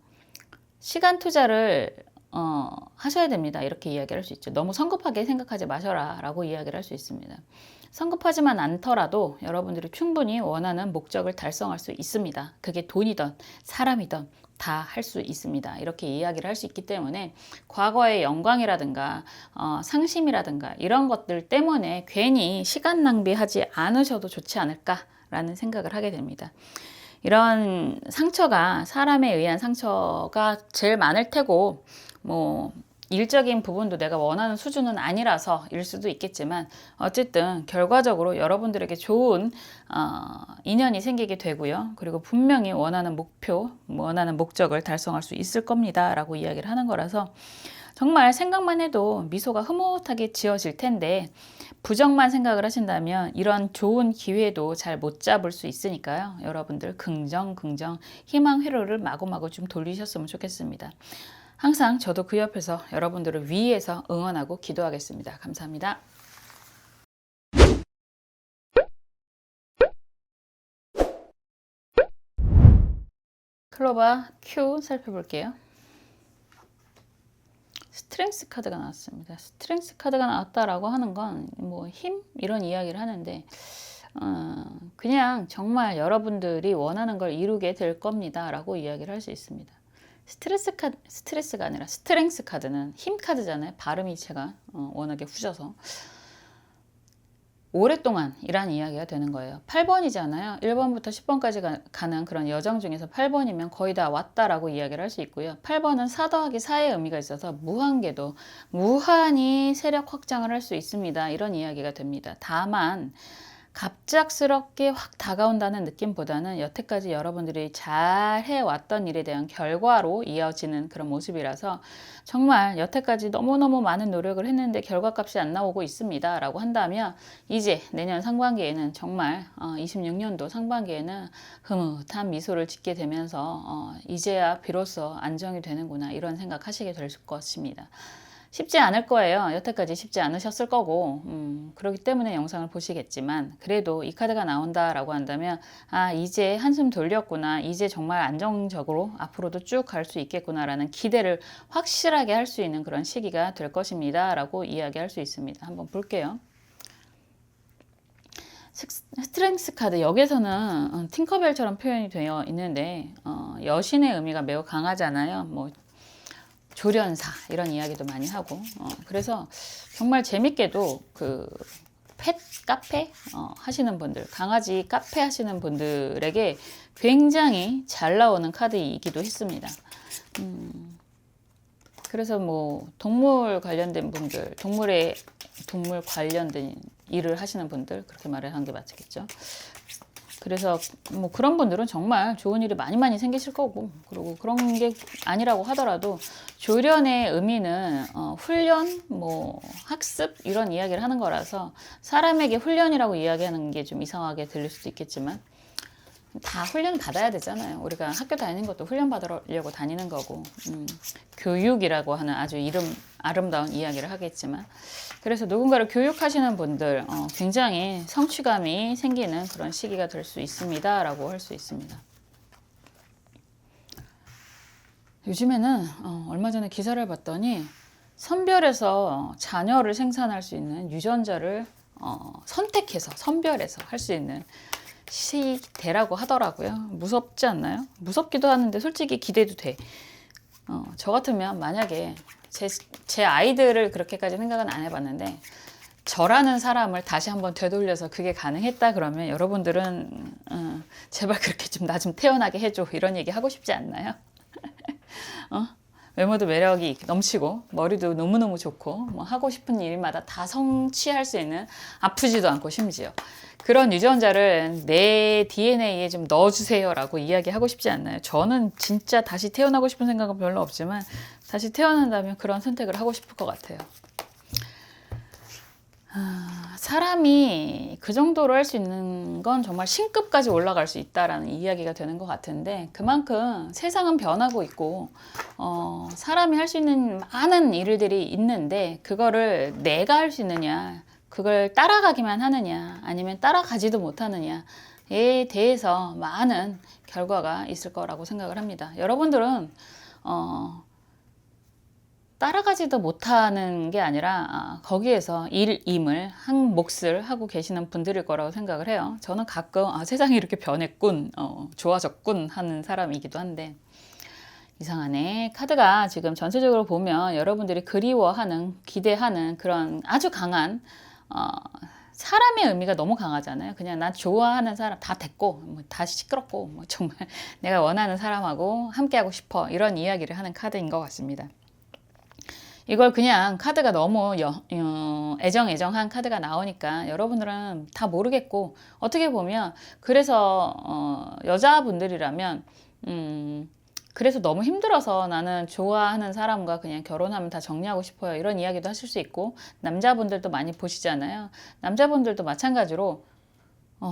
시간 투자를 하셔야 됩니다. 이렇게 이야기를 할 수 있죠. 너무 성급하게 생각하지 마셔라 라고 이야기를 할 수 있습니다. 성급하지만 않더라도 여러분들이 충분히 원하는 목적을 달성할 수 있습니다. 그게 돈이든 사람이든 다 할 수 있습니다. 이렇게 이야기를 할 수 있기 때문에 과거의 영광이라든가 상심이라든가 이런 것들 때문에 괜히 시간 낭비하지 않으셔도 좋지 않을까라는 생각을 하게 됩니다. 이런 상처가, 사람에 의한 상처가 제일 많을 테고, 일적인 부분도 내가 원하는 수준은 아니라서 일 수도 있겠지만 어쨌든 결과적으로 여러분들에게 좋은 인연이 생기게 되고요. 그리고 분명히 원하는 목표, 원하는 목적을 달성할 수 있을 겁니다 라고 이야기를 하는 거라서 정말 생각만 해도 미소가 흐뭇하게 지어질 텐데, 부정만 생각을 하신다면 이런 좋은 기회도 잘 못 잡을 수 있으니까요. 여러분들 긍정 희망 회로를 마구마구 좀 돌리셨으면 좋겠습니다. 항상 저도 그 옆에서 여러분들을 위해서 응원하고 기도하겠습니다. 감사합니다. 클로바 Q 살펴볼게요. 스트렝스 카드가 나왔습니다. 스트렝스 카드가 나왔다라고 하는 건 힘? 이런 이야기를 하는데 그냥 정말 여러분들이 원하는 걸 이루게 될 겁니다 라고 이야기를 할 수 있습니다. 스트레스가 아니라 스트렝스 카드는 힘 카드잖아요. 발음이 제가 워낙에 후져서 오랫동안 이란 이야기가 되는 거예요. 8번이잖아요. 1번부터 10번까지 가는 그런 여정 중에서 8번이면 거의 다 왔다라고 이야기를 할 수 있고요. 8번은 4 더하기 4의 의미가 있어서 무한궤도, 무한히 세력 확장을 할 수 있습니다. 이런 이야기가 됩니다. 다만 갑작스럽게 확 다가온다는 느낌보다는 여태까지 여러분들이 잘 해왔던 일에 대한 결과로 이어지는 그런 모습이라서 정말 여태까지 너무너무 많은 노력을 했는데 결과값이 안 나오고 있습니다 라고 한다면 이제 내년 상반기에는 정말 26년도 상반기에는 흐뭇한 미소를 짓게 되면서 이제야 비로소 안정이 되는구나 이런 생각하시게 될 것입니다. 쉽지 않을 거예요. 여태까지 쉽지 않으셨을 거고 그렇기 때문에 영상을 보시겠지만, 그래도 이 카드가 나온다라고 한다면 이제 한숨 돌렸구나, 이제 정말 안정적으로 앞으로도 쭉 갈 수 있겠구나라는 기대를 확실하게 할 수 있는 그런 시기가 될 것입니다 라고 이야기할 수 있습니다. 한번 볼게요. 스트렝스 카드, 여기서는 팅커벨처럼 표현이 되어 있는데 여신의 의미가 매우 강하잖아요. 조련사 이런 이야기도 많이 하고 그래서 정말 재밌게도 펫 카페 하시는 분들, 강아지 카페 하시는 분들에게 굉장히 잘 나오는 카드이기도 했습니다. 그래서 동물 관련된 분들, 동물 관련된 일을 하시는 분들, 그렇게 말을 하는 게 맞겠죠. 그래서 그런 분들은 정말 좋은 일이 많이 생기실 거고, 그리고 그런 게 아니라고 하더라도 조련의 의미는 훈련, 학습 이런 이야기를 하는 거라서 사람에게 훈련이라고 이야기하는 게 좀 이상하게 들릴 수도 있겠지만 다 훈련 받아야 되잖아요. 우리가 학교 다니는 것도 훈련 받으려고 다니는 거고, 교육이라고 하는 아주 아름다운 이야기를 하겠지만, 그래서 누군가를 교육하시는 분들 굉장히 성취감이 생기는 그런 시기가 될 수 있습니다 라고 할 수 있습니다. 요즘에는 얼마 전에 기사를 봤더니 선별해서 자녀를 생산할 수 있는 유전자를 선택해서 선별해서 할 수 있는 시대라고 하더라고요. 무섭지 않나요? 무섭기도 하는데 솔직히 기대도 돼. 저 같으면 만약에 제 아이들을 그렇게까지 생각은 안 해봤는데 저라는 사람을 다시 한번 되돌려서 그게 가능했다 그러면 여러분들은 제발 그렇게 좀 나 좀 태어나게 해줘 이런 얘기 하고 싶지 않나요? 외모도 매력이 넘치고 머리도 너무너무 좋고 뭐 하고 싶은 일마다 다 성취할 수 있는, 아프지도 않고 심지어 그런 유전자를 내 DNA에 좀 넣어주세요라고 이야기하고 싶지 않나요? 저는 진짜 다시 태어나고 싶은 생각은 별로 없지만 다시 태어난다면 그런 선택을 하고 싶을 것 같아요. 사람이 그 정도로 할 수 있는 건 정말 신급까지 올라갈 수 있다라는 이야기가 되는 것 같은데, 그만큼 세상은 변하고 있고 사람이 할 수 있는 많은 일들이 있는데 그거를 내가 할 수 있느냐, 그걸 따라가기만 하느냐 아니면 따라가지도 못하느냐에 대해서 많은 결과가 있을 거라고 생각을 합니다. 여러분들은 따라가지도 못하는 게 아니라 거기에서 일임을 한 몫을 하고 계시는 분들일 거라고 생각을 해요. 저는 가끔 세상이 이렇게 변했군, 좋아졌군 하는 사람이기도 한데, 이상하네. 카드가 지금 전체적으로 보면 여러분들이 그리워하는, 기대하는 그런 아주 강한 사람의 의미가 너무 강하잖아요. 그냥 나 좋아하는 사람 다 됐고 뭐 다 시끄럽고 뭐 정말 내가 원하는 사람하고 함께하고 싶어, 이런 이야기를 하는 카드인 것 같습니다. 이걸 그냥 카드가 너무 애정한 카드가 나오니까 여러분들은 다 모르겠고, 어떻게 보면 그래서 여자분들이라면 그래서 너무 힘들어서 나는 좋아하는 사람과 그냥 결혼하면 다 정리하고 싶어요, 이런 이야기도 하실 수 있고, 남자분들도 많이 보시잖아요. 남자분들도 마찬가지로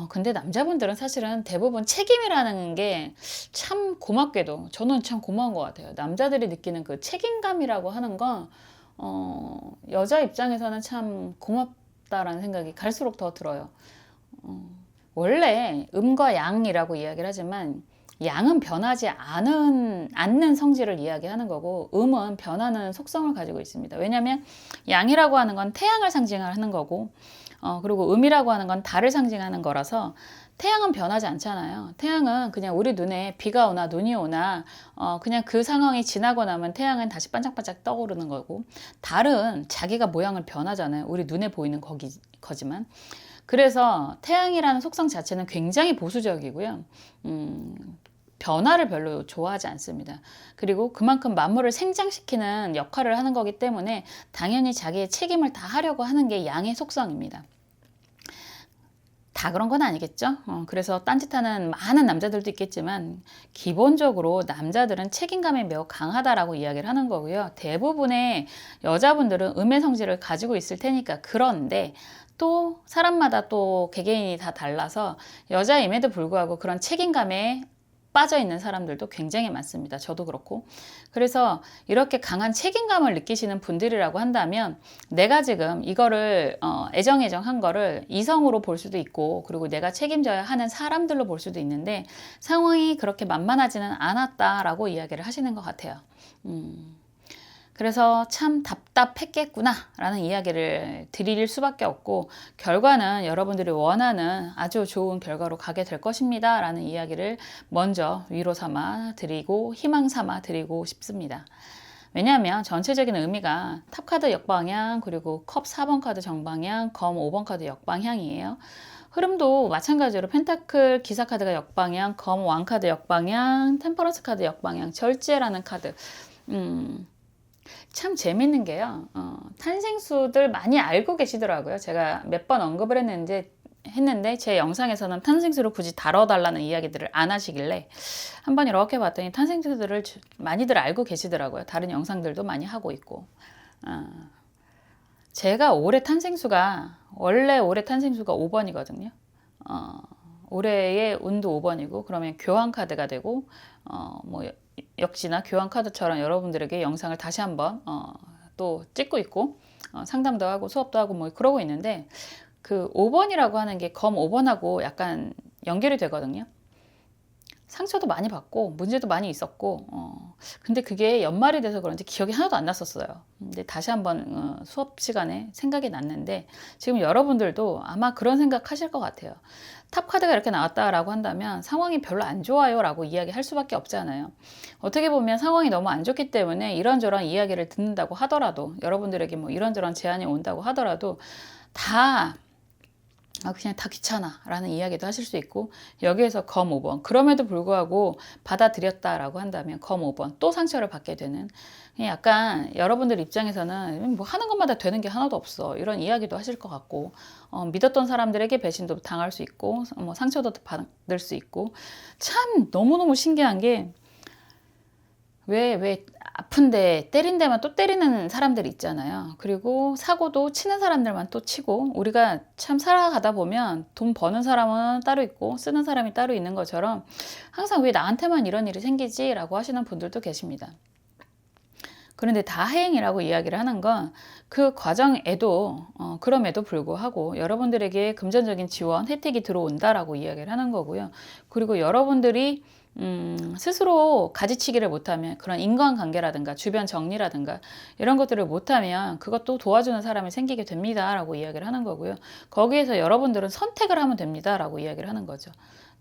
근데 남자분들은 사실은 대부분 책임이라는 게 참 고맙게도, 저는 참 고마운 것 같아요. 남자들이 느끼는 그 책임감이라고 하는 건 여자 입장에서는 참 고맙다라는 생각이 갈수록 더 들어요. 원래 음과 양이라고 이야기를 하지만 양은 변하지 않는 성질을 이야기하는 거고, 음은 변하는 속성을 가지고 있습니다. 왜냐하면 양이라고 하는 건 태양을 상징하는 거고, 그리고 음이라고 하는 건 달을 상징하는 거라서 태양은 변하지 않잖아요. 태양은 그냥 우리 눈에 비가 오나 눈이 오나 그냥 그 상황이 지나고 나면 태양은 다시 반짝반짝 떠오르는 거고, 달은 자기가 모양을 변하잖아요. 우리 눈에 보이는 거지만. 그래서 태양이라는 속성 자체는 굉장히 보수적이고요. 변화를 별로 좋아하지 않습니다. 그리고 그만큼 만물을 생장시키는 역할을 하는 거기 때문에 당연히 자기의 책임을 다 하려고 하는 게 양의 속성입니다. 다 그런 건 아니겠죠. 그래서 딴짓하는 많은 남자들도 있겠지만 기본적으로 남자들은 책임감이 매우 강하다라고 이야기를 하는 거고요. 대부분의 여자분들은 음의 성질을 가지고 있을 테니까. 그런데 또 사람마다 또 개개인이 다 달라서 여자임에도 불구하고 그런 책임감에 빠져 있는 사람들도 굉장히 많습니다. 저도 그렇고. 그래서 이렇게 강한 책임감을 느끼시는 분들이라고 한다면 내가 지금 이거를 애정한 거를 이성으로 볼 수도 있고, 그리고 내가 책임져야 하는 사람들로 볼 수도 있는데 상황이 그렇게 만만하지는 않았다라고 이야기를 하시는 것 같아요. 그래서 참 답답했겠구나 라는 이야기를 드릴 수밖에 없고, 결과는 여러분들이 원하는 아주 좋은 결과로 가게 될 것입니다 라는 이야기를 먼저 위로 삼아 드리고 희망 삼아 드리고 싶습니다. 왜냐하면 전체적인 의미가 탑카드 역방향, 그리고 컵 4번 카드 정방향, 검 5번 카드 역방향이에요. 흐름도 마찬가지로 펜타클 기사 카드가 역방향, 검 왕카드 역방향, 템퍼런스 카드 역방향, 절제라는 카드. 참 재밌는 게요. 탄생수들 많이 알고 계시더라고요. 제가 몇 번 언급을 했는데 제 영상에서는 탄생수를 굳이 다뤄달라는 이야기들을 안 하시길래 한번 이렇게 봤더니 탄생수들을 많이들 알고 계시더라고요. 다른 영상들도 많이 하고 있고. 제가 올해 탄생수가, 원래 올해 탄생수가 5번이거든요. 올해의 운도 5번이고, 그러면 교환 카드가 되고, 뭐 역시나 교환 카드처럼 여러분들에게 영상을 다시 한번 또 찍고 있고, 상담도 하고 수업도 하고 뭐 그러고 있는데, 그 5번이라고 하는 게 검 5번하고 약간 연결이 되거든요. 상처도 많이 받고 문제도 많이 있었고, 근데 그게 연말이 돼서 그런지 기억이 하나도 안 났었어요. 근데 다시 한번 수업 시간에 생각이 났는데, 지금 여러분들도 아마 그런 생각 하실 것 같아요. 탑 카드가 이렇게 나왔다라고 한다면 상황이 별로 안 좋아요 라고 이야기할 수밖에 없잖아요. 어떻게 보면 상황이 너무 안 좋기 때문에 이런저런 이야기를 듣는다고 하더라도, 여러분들에게 뭐 이런저런 제안이 온다고 하더라도 다 그냥 다 귀찮아 라는 이야기도 하실 수 있고, 여기에서 검 5번 그럼에도 불구하고 받아들였다라고 한다면 검 5번 또 상처를 받게 되는, 그냥 약간 여러분들 입장에서는 뭐 하는 것마다 되는 게 하나도 없어 이런 이야기도 하실 것 같고, 믿었던 사람들에게 배신도 당할 수 있고 뭐 상처도 받을 수 있고, 참 너무너무 신기한 게 왜 아픈데 때린 데만 또 때리는 사람들이 있잖아요. 그리고 사고도 치는 사람들만 또 치고, 우리가 참 살아가다 보면 돈 버는 사람은 따로 있고 쓰는 사람이 따로 있는 것처럼 항상 왜 나한테만 이런 일이 생기지? 라고 하시는 분들도 계십니다. 그런데 다행이라고 이야기를 하는 건 그 과정에도 그럼에도 불구하고 여러분들에게 금전적인 지원 혜택이 들어온다라고 이야기를 하는 거고요. 그리고 여러분들이 스스로 가지치기를 못하면, 그런 인간관계라든가 주변 정리라든가 이런 것들을 못하면 그것도 도와주는 사람이 생기게 됩니다 라고 이야기를 하는 거고요. 거기에서 여러분들은 선택을 하면 됩니다 라고 이야기를 하는 거죠.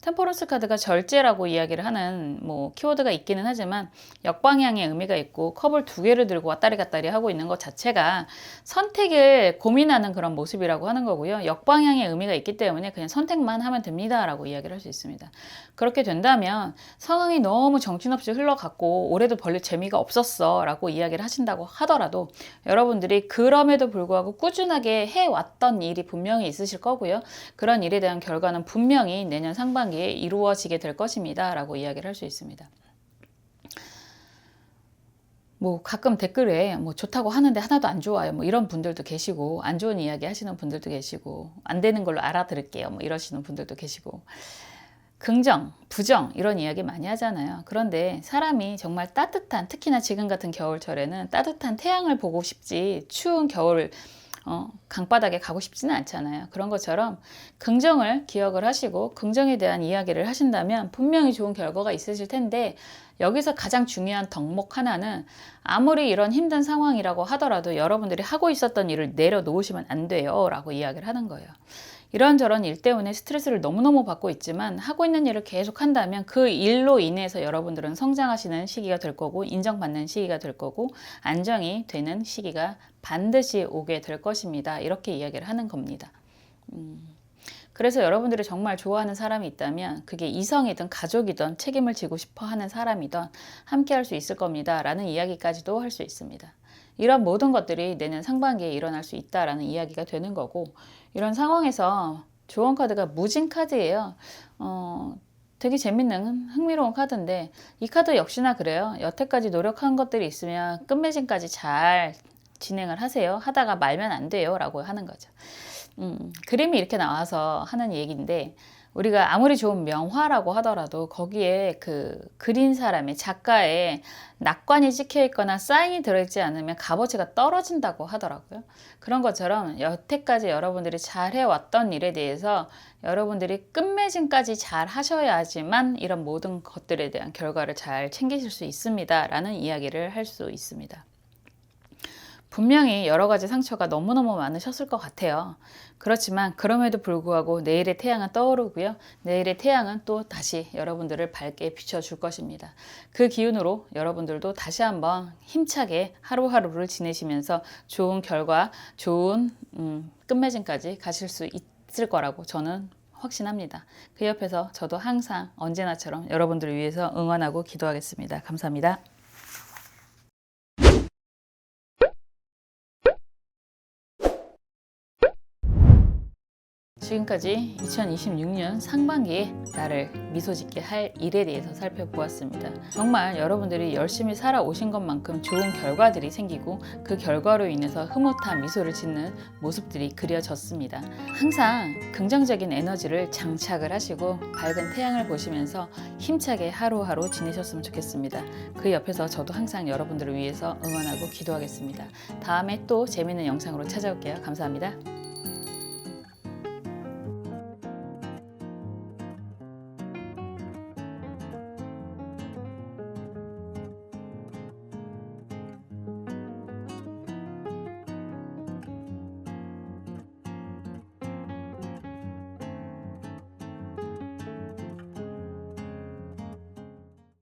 템퍼런스 카드가 절제라고 이야기를 하는 뭐 키워드가 있기는 하지만, 역방향의 의미가 있고 컵을 두 개를 들고 왔다리 갔다리 하고 있는 것 자체가 선택을 고민하는 그런 모습이라고 하는 거고요. 역방향의 의미가 있기 때문에 그냥 선택만 하면 됩니다 라고 이야기를 할 수 있습니다. 그렇게 된다면 상황이 너무 정신없이 흘러갔고 올해도 별로 재미가 없었어 라고 이야기를 하신다고 하더라도, 여러분들이 그럼에도 불구하고 꾸준하게 해왔던 일이 분명히 있으실 거고요. 그런 일에 대한 결과는 분명히 내년 상반기에 이루어지게 될 것입니다 라고 이야기를 할 수 있습니다. 뭐 가끔 댓글에 뭐 좋다고 하는데 하나도 안 좋아요 뭐 이런 분들도 계시고, 안 좋은 이야기 하시는 분들도 계시고, 안 되는 걸로 알아들을게요 뭐 이러시는 분들도 계시고, 긍정, 부정 이런 이야기 많이 하잖아요. 그런데 사람이 정말 따뜻한, 특히나 지금 같은 겨울철에는 따뜻한 태양을 보고 싶지 추운 겨울 강바닥에 가고 싶지는 않잖아요. 그런 것처럼 긍정을 기억을 하시고 긍정에 대한 이야기를 하신다면 분명히 좋은 결과가 있으실 텐데, 여기서 가장 중요한 덕목 하나는, 아무리 이런 힘든 상황이라고 하더라도 여러분들이 하고 있었던 일을 내려놓으시면 안 돼요 라고 이야기를 하는 거예요. 이런저런 일 때문에 스트레스를 너무너무 받고 있지만 하고 있는 일을 계속 한다면 그 일로 인해서 여러분들은 성장하시는 시기가 될 거고, 인정받는 시기가 될 거고, 안정이 되는 시기가 반드시 오게 될 것입니다. 이렇게 이야기를 하는 겁니다. 그래서 여러분들이 정말 좋아하는 사람이 있다면 그게 이성이든 가족이든 책임을 지고 싶어 하는 사람이든 함께 할 수 있을 겁니다 라는 이야기까지도 할 수 있습니다. 이런 모든 것들이 내년 상반기에 일어날 수 있다라는 이야기가 되는 거고, 이런 상황에서 조언 카드가 무진 카드예요. 되게 재밌는 흥미로운 카드인데, 이 카드 역시나 그래요. 여태까지 노력한 것들이 있으면 끝맺음까지 잘 진행을 하세요. 하다가 말면 안 돼요 라고 하는 거죠. 그림이 이렇게 나와서 하는 얘기인데, 우리가 아무리 좋은 명화라고 하더라도 거기에 그 그린 사람의 작가의 낙관이 찍혀 있거나 사인이 들어있지 않으면 값어치가 떨어진다고 하더라고요. 그런 것처럼 여태까지 여러분들이 잘 해왔던 일에 대해서 여러분들이 끝맺음까지 잘 하셔야지만 이런 모든 것들에 대한 결과를 잘 챙기실 수 있습니다 라는 이야기를 할 수 있습니다. 분명히 여러 가지 상처가 너무너무 많으셨을 것 같아요. 그렇지만 그럼에도 불구하고 내일의 태양은 떠오르고요. 내일의 태양은 또 다시 여러분들을 밝게 비춰줄 것입니다. 그 기운으로 여러분들도 다시 한번 힘차게 하루하루를 지내시면서 좋은 결과, 좋은 끝맺음까지 가실 수 있을 거라고 저는 확신합니다. 그 옆에서 저도 항상 언제나처럼 여러분들을 위해서 응원하고 기도하겠습니다. 감사합니다. 지금까지 2026년 상반기에 나를 미소짓게 할 일에 대해서 살펴보았습니다. 정말 여러분들이 열심히 살아오신 것만큼 좋은 결과들이 생기고 그 결과로 인해서 흐뭇한 미소를 짓는 모습들이 그려졌습니다. 항상 긍정적인 에너지를 장착을 하시고 밝은 태양을 보시면서 힘차게 하루하루 지내셨으면 좋겠습니다. 그 옆에서 저도 항상 여러분들을 위해서 응원하고 기도하겠습니다. 다음에 또 재미있는 영상으로 찾아올게요. 감사합니다.